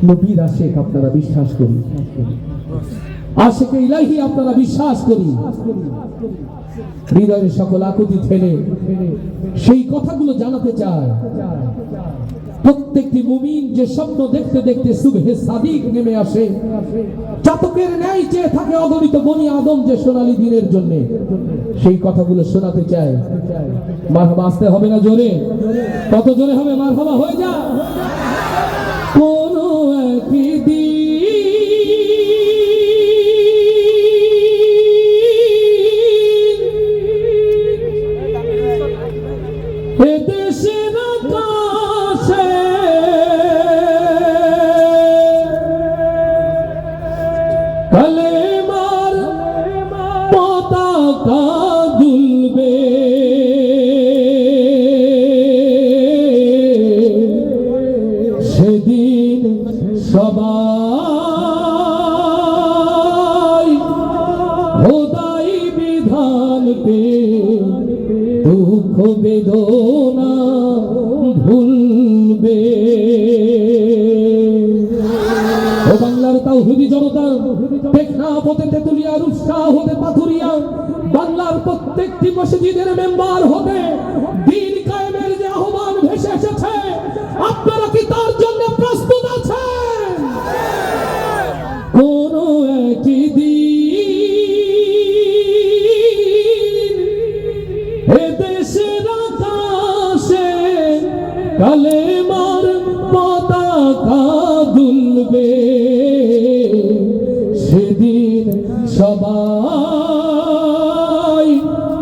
নবীর আশিক আপনারা বিশ্বাস করি, আশিকে ইলাহি আপনারা বিশ্বাস করি। হৃদয়ের সকল আকুতি ঠেলে সেই কথাগুলো জানাতে চায়। প্রত্যেকটি মুমিন যে স্বপ্ন দেখতে দেখতে সুবহে সাদিক নেমে আসে, চাতকের ন্যায় চেয়ে থাকে অগণিত বনি আদম যে সোনালী দিনের জন্য, সেই কথাগুলো শোনাতে চায়। মারহাবা আসতে হবে না জোরে? কত জোরে হবে মারহাবা? হয়ে যা। কোন একদিন এদেশের আকাশে কালেমার পতাকা দুলবে, সেদিন সবাই খোদাই বিধান পে দুঃখ বেদনা ভুলবে। ও বাংলার তাওহীদি জনতা, টেকনাফ হতে তেতুলিয়া, রূপসা হতে পাথুরিয়া, বাংলার প্রত্যেকটি মসজিদের মেম্বার হতে দ্বীন কায়েমের যে আহ্বান ভেসে এসেছে, আপনারা কি তার জন্য প্রস্তুত আছেন? কোন একদিন এদেশের আকাশে কালেমার পতাকা দুলবে, সেদিন সবাই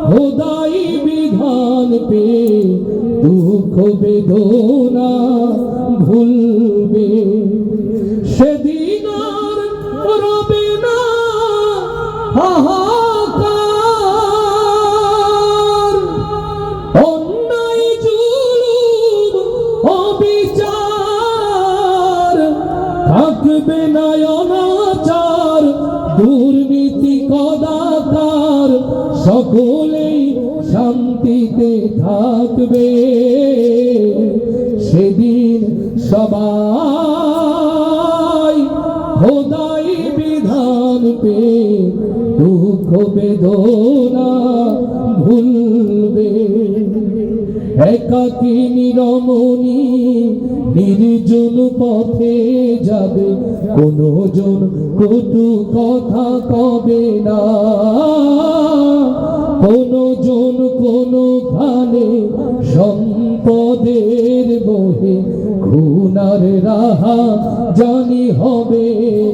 খোদাই বিধান পে দুঃখ বেদনা ভুলবে। সেদিন আর রবে না হাহাকার, অন্যায় জুলুম অবিচার, থাকবে না অনাচার, দুর্নীতি কদাচার, সকলেই শান্তিতে থাকবে। সেদিন সবাই খোদাই বিধান পে দুঃখ বেদনা ভুলবে। একাকী নিরমণি নির্জন পথে যাবে, কোনো জন কটু কথা কবে না, কোনো জন কোনো খানে সম্পদের বহে খুনার রাহা জানি হবে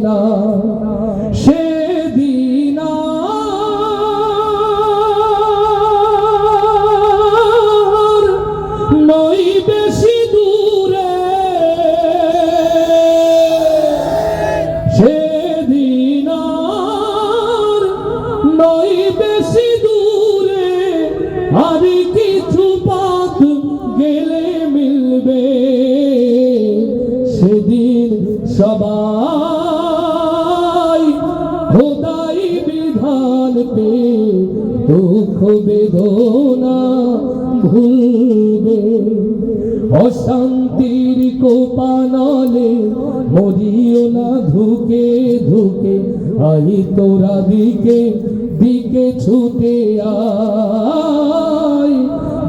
না। সেদিন আর নই বেশি দূরে, সেদিন আর নই বেশি দূরে, আর কিছু পথ গেলে মিলবে। সেদিন সবাই খোদাই বিধান পে দুঃখ বেদনা ভুলবে। অশান্তির কোপানলে মরিও না ধুকে ধুকে, আই তোরা দিকে দিকে ছুটে আয়।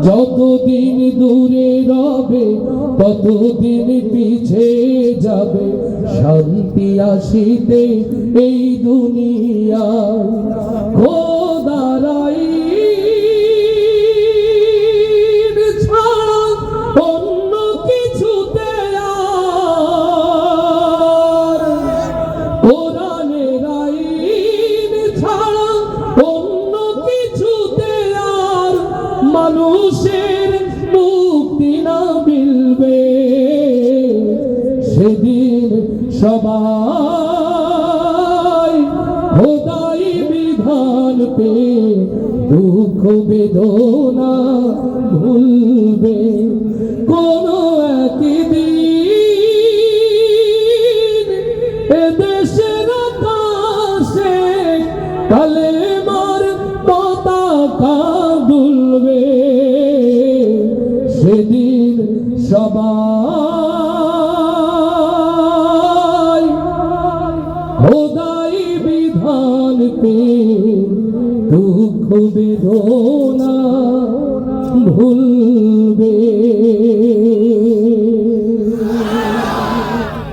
যতদিন দূরে রবে ততদিন পিছে যাবে, শান্তি আসিতে এই দুনিয়ায়। খোদার আইন ছাড়া অন্য কিছুতে আর, কোরআনের আইন ছাড়া অন্য কিছুতে আর মানুষের মুক্তি না মিলবে। সেদিন সবাই খোদাই বিধান পে দুঃখ বেদনা ভুলবে। কোন একদিন এদেশের আকাশে কালেমার পতাকা দুলবে, সেদিন সবাই খোদাই বিধান পে দুঃখ বেদনা